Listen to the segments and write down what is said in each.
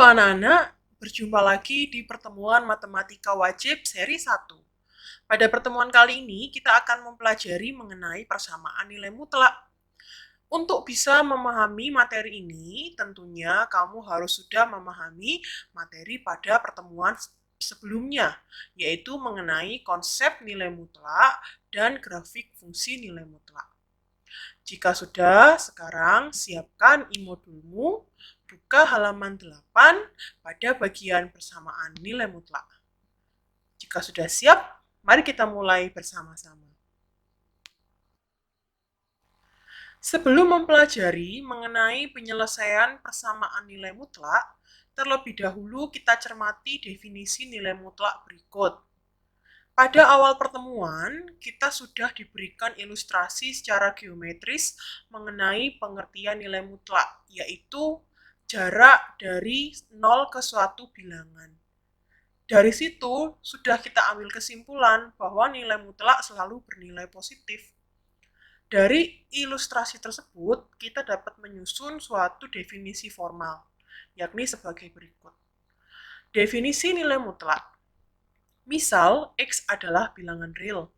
anak-anak, berjumpa lagi di pertemuan Matematika Wajib seri 1. Pada pertemuan kali ini, kita akan mempelajari mengenai persamaan nilai mutlak. Untuk bisa memahami materi ini, tentunya kamu harus sudah memahami materi pada pertemuan sebelumnya, yaitu mengenai konsep nilai mutlak dan grafik fungsi nilai mutlak. Jika sudah, sekarang siapkan e-modulmu, buka halaman 8 pada bagian persamaan nilai mutlak. Jika sudah siap, mari kita mulai bersama-sama. Sebelum mempelajari mengenai penyelesaian persamaan nilai mutlak, terlebih dahulu kita cermati definisi nilai mutlak berikut. Pada awal pertemuan, kita sudah diberikan ilustrasi secara geometris mengenai pengertian nilai mutlak, yaitu jarak dari 0 ke suatu bilangan. Dari situ, sudah kita ambil kesimpulan bahwa nilai mutlak selalu bernilai positif. Dari ilustrasi tersebut, kita dapat menyusun suatu definisi formal, yakni sebagai berikut. Definisi nilai mutlak. Misal, X adalah bilangan real.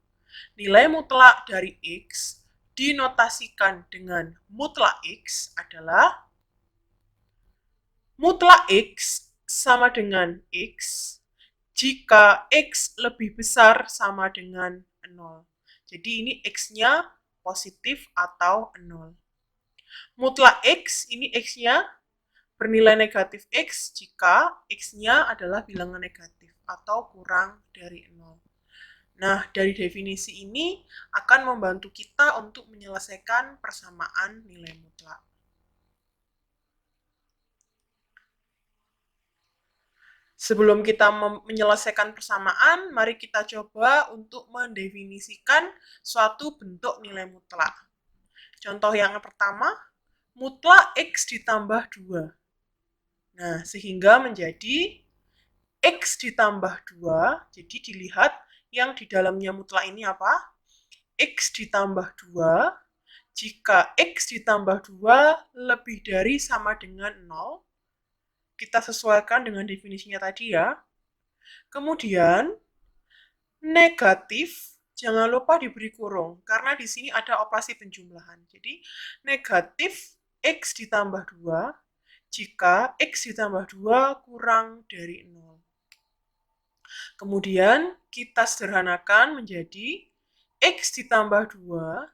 Nilai mutlak dari X dinotasikan dengan mutlak X adalah mutlak X sama dengan X jika X lebih besar sama dengan 0. Jadi ini X-nya positif atau 0. Mutlak X, ini X-nya bernilai negatif X jika X-nya adalah bilangan negatif atau kurang dari 0. Nah, dari definisi ini akan membantu kita untuk menyelesaikan persamaan nilai mutlak. Sebelum kita menyelesaikan persamaan, mari kita coba untuk mendefinisikan suatu bentuk nilai mutlak. Contoh yang pertama, mutlak X ditambah 2. Nah, sehingga menjadi X ditambah 2, jadi dilihat yang di dalamnya mutlak ini apa? X ditambah 2, jika X ditambah 2 lebih dari sama dengan 0, kita sesuaikan dengan definisinya tadi ya. Kemudian, negatif, jangan lupa diberi kurung, karena di sini ada operasi penjumlahan. Jadi, negatif X ditambah 2, jika X ditambah 2 kurang dari 0. Kemudian kita sederhanakan menjadi X ditambah 2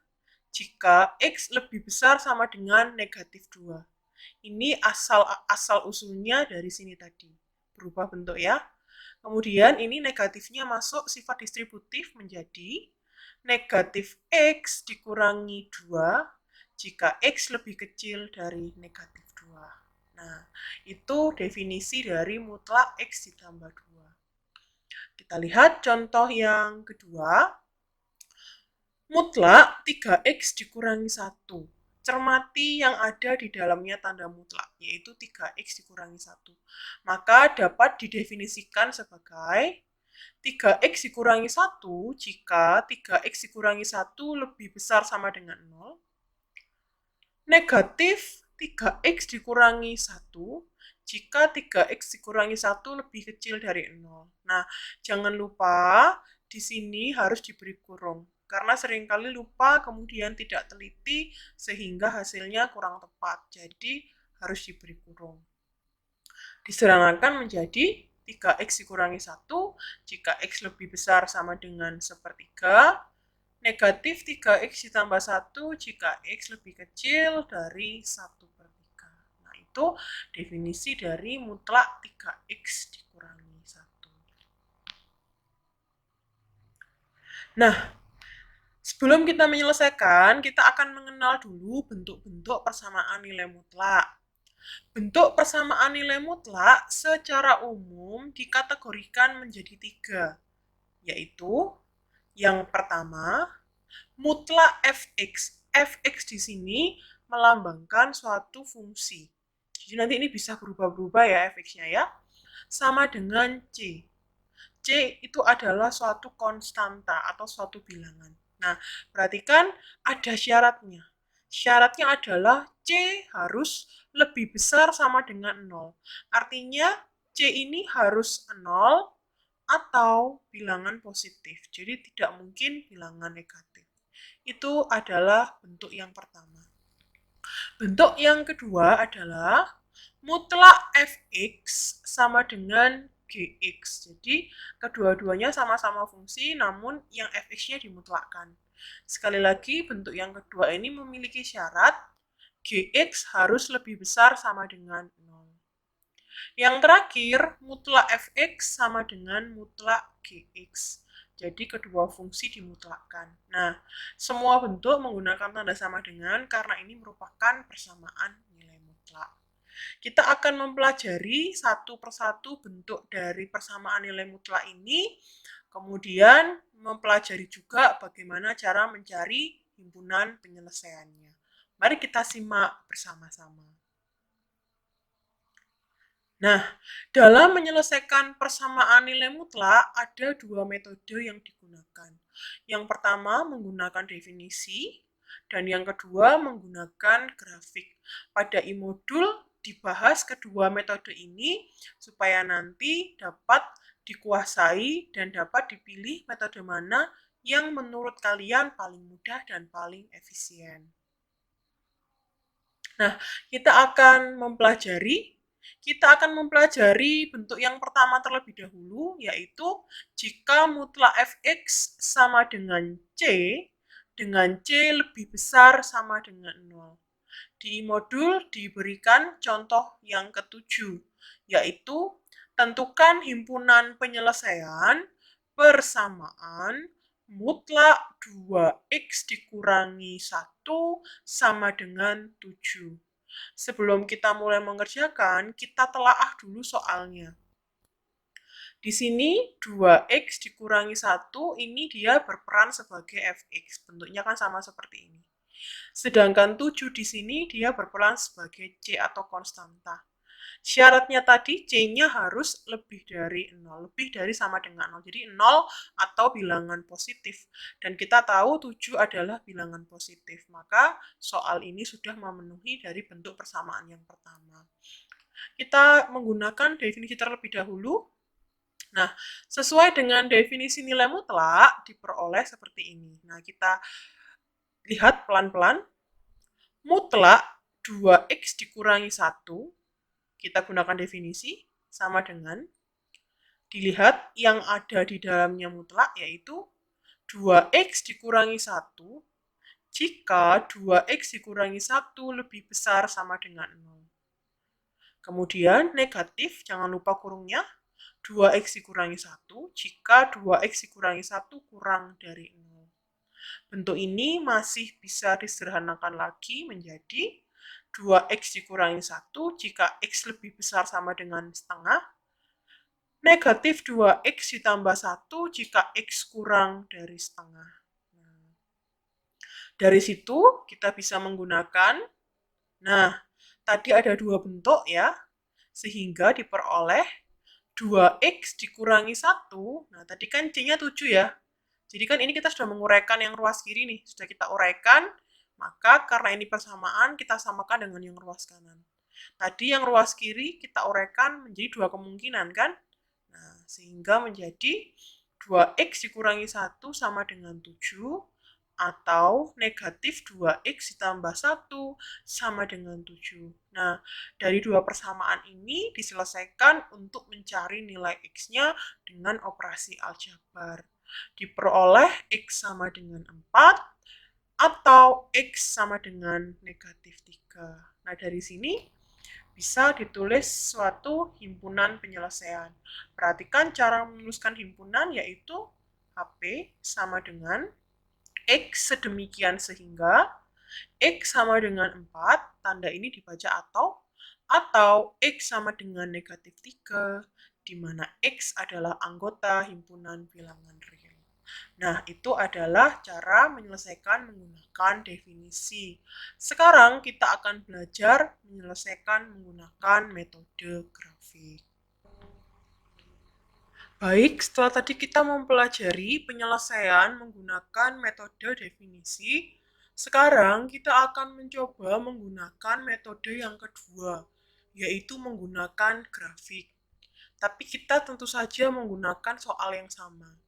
jika X lebih besar sama dengan negatif 2. Ini asal-usulnya dari sini tadi. Berubah bentuk ya. Kemudian ini negatifnya masuk sifat distributif menjadi negatif X dikurangi 2 jika X lebih kecil dari negatif 2. Nah, itu definisi dari mutlak X ditambah 2. Kita lihat contoh yang kedua. Mutlak 3X dikurangi 1. Cermati yang ada di dalamnya tanda mutlak, yaitu 3X dikurangi 1. Maka dapat didefinisikan sebagai 3X dikurangi 1 jika 3X dikurangi 1 lebih besar sama dengan 0. Negatif 3X dikurangi 1 jika 3X dikurangi 1 lebih kecil dari 0. Nah, jangan lupa di sini harus diberi kurung. Karena seringkali lupa kemudian tidak teliti sehingga hasilnya kurang tepat. Jadi harus diberi kurung. Disederhanakan menjadi 3X dikurangi 1 jika X lebih besar sama dengan sepertiga. Negatif 3X ditambah 1 jika X lebih kecil dari 1/3. Nah, itu definisi dari mutlak 3X dikurangi 1. Nah, sebelum kita menyelesaikan, kita akan mengenal dulu bentuk-bentuk persamaan nilai mutlak. Bentuk persamaan nilai mutlak secara umum dikategorikan menjadi 3, yaitu yang pertama, mutlak fx. Fx di sini melambangkan suatu fungsi. Jadi nanti ini bisa berubah-berubah ya fx-nya ya. Sama dengan c. C itu adalah suatu konstanta atau suatu bilangan. Nah, perhatikan ada syaratnya. Syaratnya adalah C harus lebih besar sama dengan 0. Artinya C ini harus 0 atau bilangan positif. Jadi tidak mungkin bilangan negatif. Itu adalah bentuk yang pertama. Bentuk yang kedua adalah mutlak fx sama dengan gx. Jadi kedua-duanya sama-sama fungsi, namun yang fx-nya dimutlakkan. Sekali lagi, bentuk yang kedua ini memiliki syarat gx harus lebih besar sama dengan 0. Yang terakhir, mutlak fx sama dengan mutlak gx. Jadi kedua fungsi dimutlakkan. Nah, semua bentuk menggunakan tanda sama dengan karena ini merupakan persamaan nilai mutlak. Kita akan mempelajari satu persatu bentuk dari persamaan nilai mutlak ini, kemudian mempelajari juga bagaimana cara mencari himpunan penyelesaiannya. Mari kita simak bersama-sama. Nah, dalam menyelesaikan persamaan nilai mutlak, ada dua metode yang digunakan. Yang pertama menggunakan definisi, dan yang kedua menggunakan grafik. Pada e-modul dibahas kedua metode ini supaya nanti dapat dikuasai dan dapat dipilih metode mana yang menurut kalian paling mudah dan paling efisien. Nah, kita akan mempelajari bentuk yang pertama terlebih dahulu, yaitu jika mutlak fx sama dengan C lebih besar sama dengan 0. Di modul diberikan contoh yang ketujuh, yaitu tentukan himpunan penyelesaian persamaan mutlak 2x dikurangi 1 sama dengan 7. Sebelum kita mulai mengerjakan, kita telaah dulu soalnya. Di sini 2x dikurangi 1, ini dia berperan sebagai fx. Bentuknya kan sama seperti ini. Sedangkan 7 di sini dia berperan sebagai C atau konstanta. Syaratnya tadi C-nya harus lebih dari 0, lebih dari sama dengan 0. Jadi 0 atau bilangan positif. Dan kita tahu 7 adalah bilangan positif. Maka soal ini sudah memenuhi dari bentuk persamaan yang pertama. Kita menggunakan definisi terlebih dahulu. Nah, sesuai dengan definisi nilai mutlak diperoleh seperti ini. Nah, kita lihat pelan-pelan. Mutlak 2x dikurangi 1, kita gunakan definisi, sama dengan, dilihat yang ada di dalamnya mutlak, yaitu 2x dikurangi 1, jika 2x dikurangi 1 lebih besar sama dengan 0. Kemudian negatif, jangan lupa kurungnya, 2x dikurangi 1, jika 2x dikurangi 1 kurang dari 0. Bentuk ini masih bisa disederhanakan lagi menjadi 2x dikurangi 1 jika x lebih besar sama dengan setengah, negatif 2x ditambah 1 jika x kurang dari setengah. Dari situ kita bisa menggunakan, tadi ada dua bentuk ya, sehingga diperoleh 2x dikurangi 1, tadi kan C-nya 7 ya, jadi kan ini kita sudah menguraikan yang ruas kiri nih, sudah kita uraikan, maka karena ini persamaan, kita samakan dengan yang ruas kanan. Tadi yang ruas kiri kita uraikan menjadi dua kemungkinan kan? Nah, sehingga menjadi 2x dikurangi 1 sama dengan 7, atau negatif 2x ditambah 1 sama dengan 7. Nah, dari dua persamaan ini diselesaikan untuk mencari nilai x-nya dengan operasi aljabar. Diperoleh x sama dengan 4 atau x sama dengan negatif 3. Nah, dari sini bisa ditulis suatu himpunan penyelesaian. Perhatikan cara menuliskan himpunan, yaitu HP sama dengan X sedemikian sehingga X sama dengan 4, tanda ini dibaca atau X sama dengan negatif 3, di mana X adalah anggota himpunan bilangan real. Nah, itu adalah cara menyelesaikan menggunakan definisi. Sekarang kita akan belajar menyelesaikan menggunakan metode grafik. Baik, setelah tadi kita mempelajari penyelesaian menggunakan metode definisi, Sekarang kita akan mencoba menggunakan metode yang kedua, yaitu menggunakan grafik. Tapi kita tentu saja menggunakan soal yang sama.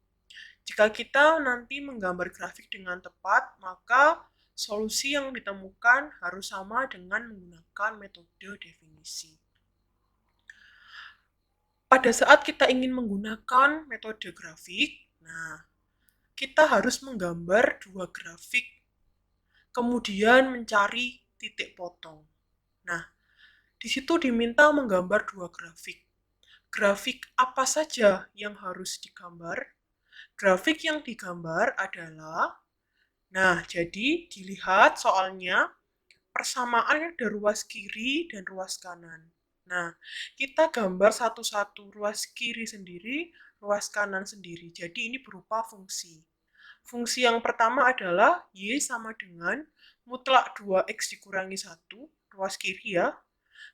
Jika kita nanti menggambar grafik dengan tepat, maka solusi yang ditemukan harus sama dengan menggunakan metode definisi. Pada saat kita ingin menggunakan metode grafik, kita harus menggambar dua grafik, kemudian mencari titik potong. Di situ diminta menggambar dua grafik. Grafik apa saja yang harus digambar? Grafik yang digambar adalah, jadi dilihat soalnya persamaan ada ruas kiri dan ruas kanan. Kita gambar satu-satu, ruas kiri sendiri, ruas kanan sendiri. Jadi ini berupa fungsi. Fungsi yang pertama adalah Y sama dengan mutlak 2X dikurangi 1, ruas kiri ya.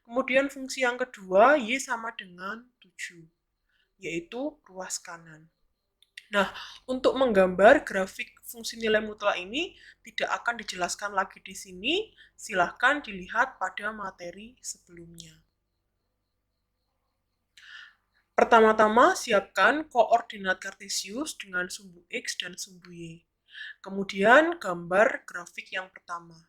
Kemudian fungsi yang kedua, Y sama dengan 7, yaitu ruas kanan. Untuk menggambar grafik fungsi nilai mutlak ini tidak akan dijelaskan lagi di sini. Silahkan dilihat pada materi sebelumnya. Pertama-tama, siapkan koordinat kartesius dengan sumbu X dan sumbu Y. Kemudian, gambar grafik yang pertama.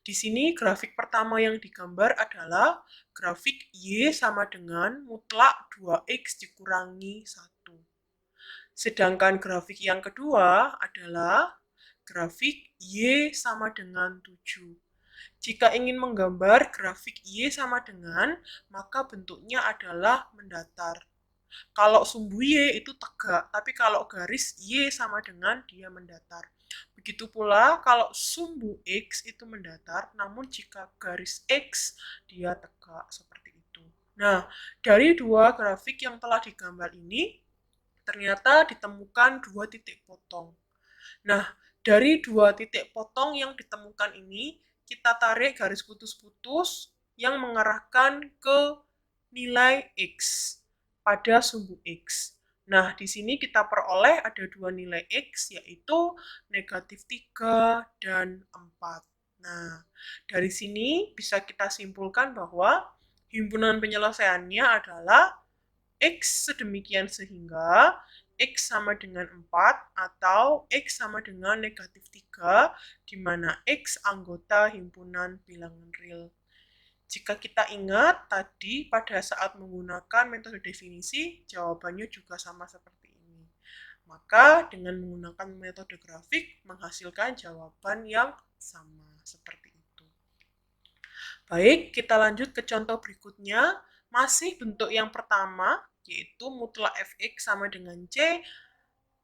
Di sini, grafik pertama yang digambar adalah grafik Y sama dengan mutlak 2X dikurangi 1. Sedangkan grafik yang kedua adalah grafik Y sama dengan 7. Jika ingin menggambar grafik Y sama dengan, maka bentuknya adalah mendatar. Kalau sumbu Y itu tegak, tapi kalau garis Y sama dengan, dia mendatar. Begitu pula kalau sumbu X itu mendatar, namun jika garis X, dia tegak seperti itu. Dari dua grafik yang telah digambar ini, ternyata ditemukan dua titik potong. Dari dua titik potong yang ditemukan ini, kita tarik garis putus-putus yang mengarahkan ke nilai X pada sumbu X. Di sini kita peroleh ada dua nilai X, yaitu negatif 3 dan 4. Dari sini bisa kita simpulkan bahwa himpunan penyelesaiannya adalah X sedemikian sehingga X sama dengan 4 atau X sama dengan negatif 3, di mana X anggota himpunan bilangan real. Jika kita ingat tadi pada saat menggunakan metode definisi, jawabannya juga sama seperti ini. Maka dengan menggunakan metode grafik menghasilkan jawaban yang sama seperti itu. Baik, kita lanjut ke contoh berikutnya. Masih bentuk yang pertama, yaitu mutlak fx sama dengan c,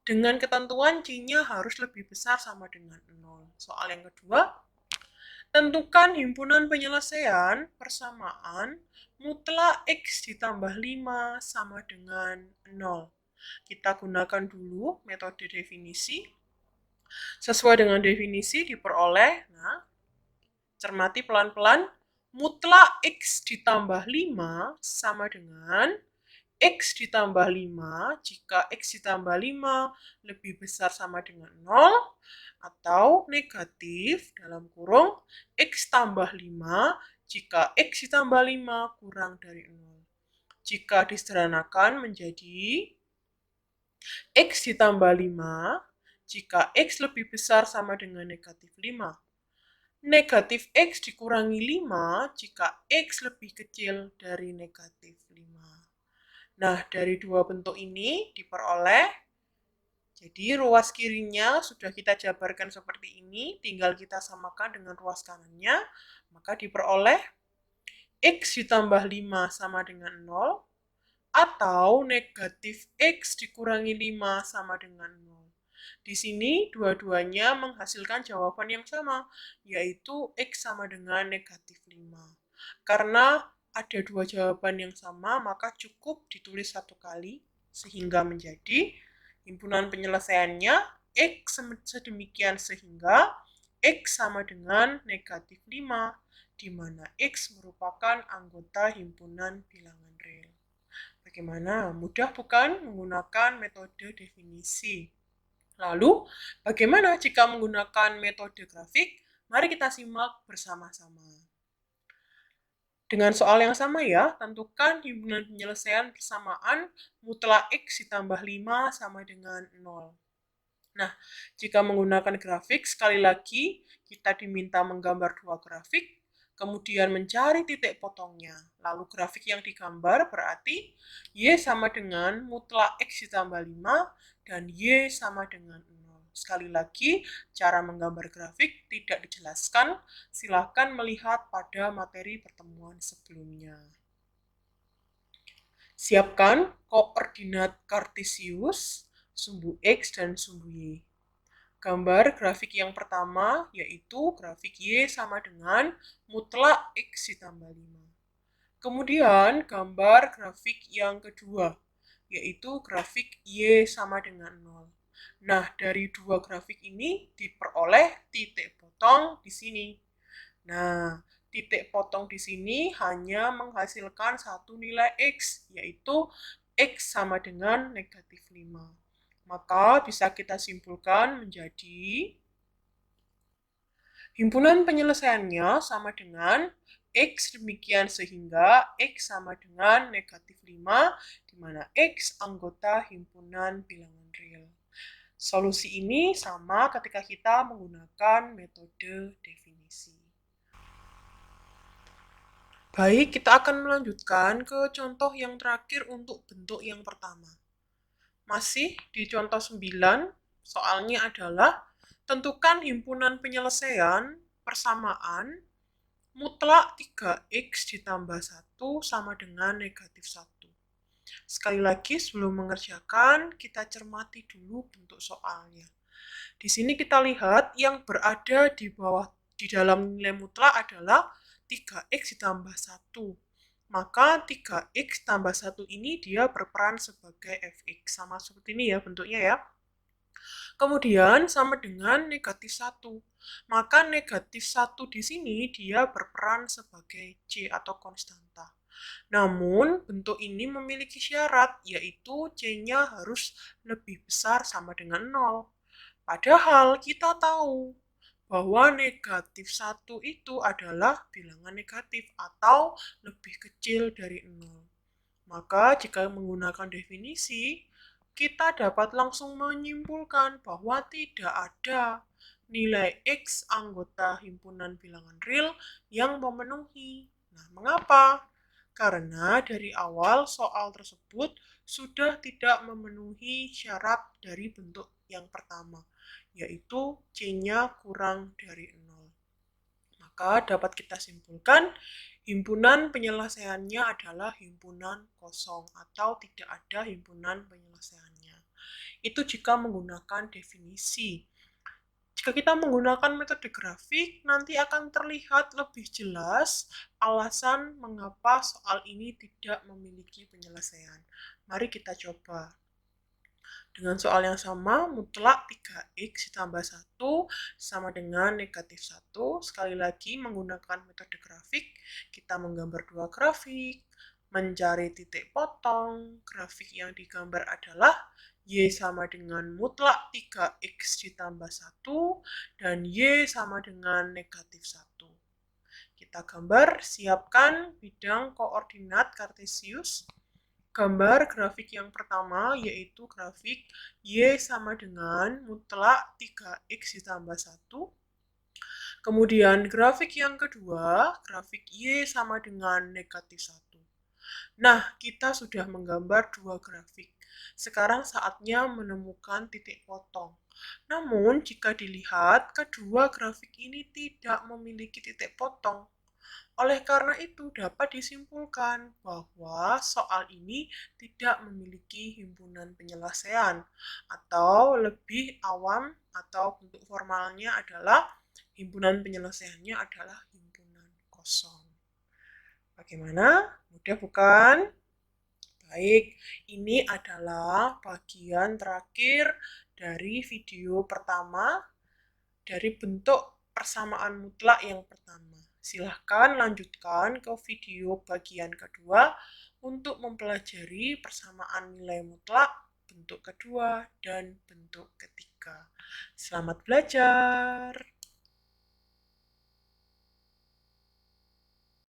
dengan ketentuan c-nya harus lebih besar sama dengan 0. Soal yang kedua, tentukan himpunan penyelesaian persamaan mutlak x ditambah 5 sama dengan 0. Kita gunakan dulu metode definisi. Sesuai dengan definisi diperoleh, cermati pelan-pelan, mutlak X ditambah 5 sama dengan X ditambah 5 jika X ditambah 5 lebih besar sama dengan 0, atau negatif dalam kurung X tambah 5 jika X ditambah 5 kurang dari 0. Jika disederhanakan menjadi X ditambah 5 jika X lebih besar sama dengan negatif 5. Negatif X dikurangi 5 jika X lebih kecil dari negatif 5. Dari dua bentuk ini diperoleh, jadi ruas kirinya sudah kita jabarkan seperti ini, tinggal kita samakan dengan ruas kanannya, maka diperoleh X ditambah 5 sama dengan 0, atau negatif X dikurangi 5 sama dengan 0. Di sini dua-duanya menghasilkan jawaban yang sama, yaitu X sama dengan negatif 5. Karena ada dua jawaban yang sama, maka cukup ditulis satu kali, sehingga menjadi himpunan penyelesaiannya X sedemikian sehingga X sama dengan negatif 5, di mana X merupakan anggota himpunan bilangan real. Bagaimana? Mudah bukan menggunakan metode definisi? Lalu, bagaimana jika menggunakan metode grafik? Mari kita simak bersama-sama. Dengan soal yang sama ya, tentukan himpunan penyelesaian persamaan mutlak X ditambah 5 sama dengan 0. Nah, jika menggunakan grafik, sekali lagi kita diminta menggambar dua grafik, kemudian mencari titik potongnya. Lalu grafik yang digambar berarti Y sama dengan mutlak X ditambah 5 dan Y sama dengan 0. Sekali lagi, cara menggambar grafik tidak dijelaskan. Silakan melihat pada materi pertemuan sebelumnya. Siapkan koordinat kartesius, sumbu X dan sumbu Y. Gambar grafik yang pertama yaitu grafik Y sama dengan mutlak X ditambah 5. Kemudian gambar grafik yang kedua yaitu grafik Y sama dengan 0. Nah, dari dua grafik ini diperoleh titik potong di sini. Nah, titik potong di sini hanya menghasilkan satu nilai X, yaitu X sama dengan negatif 5. Maka bisa kita simpulkan menjadi himpunan penyelesaiannya sama dengan X demikian sehingga X sama dengan negatif 5, di mana X anggota himpunan bilangan real. Solusi ini sama ketika kita menggunakan metode definisi. Baik, kita akan melanjutkan ke contoh yang terakhir untuk bentuk yang pertama. Masih di contoh 9, soalnya adalah tentukan himpunan penyelesaian persamaan mutlak 3x ditambah 1 sama dengan negatif 1. Sekali lagi sebelum mengerjakan, kita cermati dulu bentuk soalnya. Di sini kita lihat yang berada di bawah di dalam nilai mutlak adalah 3x ditambah 1. Maka 3x tambah 1 ini dia berperan sebagai fx. Sama seperti ini ya bentuknya ya. Kemudian sama dengan negatif 1. Maka negatif 1 di sini dia berperan sebagai C atau konstanta. Namun, bentuk ini memiliki syarat, yaitu C-nya harus lebih besar sama dengan 0. Padahal kita tahu bahwa negatif 1 itu adalah bilangan negatif atau lebih kecil dari 0. Maka jika menggunakan definisi, kita dapat langsung menyimpulkan bahwa tidak ada nilai X anggota himpunan bilangan real yang memenuhi. Nah, mengapa? Karena dari awal soal tersebut sudah tidak memenuhi syarat dari bentuk yang pertama, yaitu C-nya kurang dari 0. Maka dapat kita simpulkan, himpunan penyelesaiannya adalah himpunan kosong atau tidak ada himpunan penyelesaiannya. Itu jika menggunakan definisi. Jika kita menggunakan metode grafik, nanti akan terlihat lebih jelas alasan mengapa soal ini tidak memiliki penyelesaian. Mari kita coba. Dengan soal yang sama, mutlak 3x ditambah 1 sama dengan negatif 1. Sekali lagi menggunakan metode grafik, kita menggambar dua grafik, mencari titik potong. Grafik yang digambar adalah Y sama dengan mutlak 3x ditambah 1 dan Y sama dengan negatif 1. Kita gambar, siapkan bidang koordinat kartesius. Gambar grafik yang pertama yaitu grafik Y sama dengan mutlak 3x ditambah 1. Kemudian grafik yang kedua, grafik Y sama dengan negatif 1. Nah, kita sudah menggambar dua grafik. Sekarang saatnya menemukan titik potong. Namun, jika dilihat, kedua grafik ini tidak memiliki titik potong. Oleh karena itu, dapat disimpulkan bahwa soal ini tidak memiliki himpunan penyelesaian, atau lebih awam atau bentuk formalnya adalah himpunan penyelesaiannya adalah himpunan kosong. Bagaimana? Mudah bukan? Baik, ini adalah bagian terakhir dari video pertama dari bentuk persamaan mutlak yang pertama. Silahkan lanjutkan ke video bagian kedua untuk mempelajari persamaan nilai mutlak bentuk kedua dan bentuk ketiga. Selamat belajar!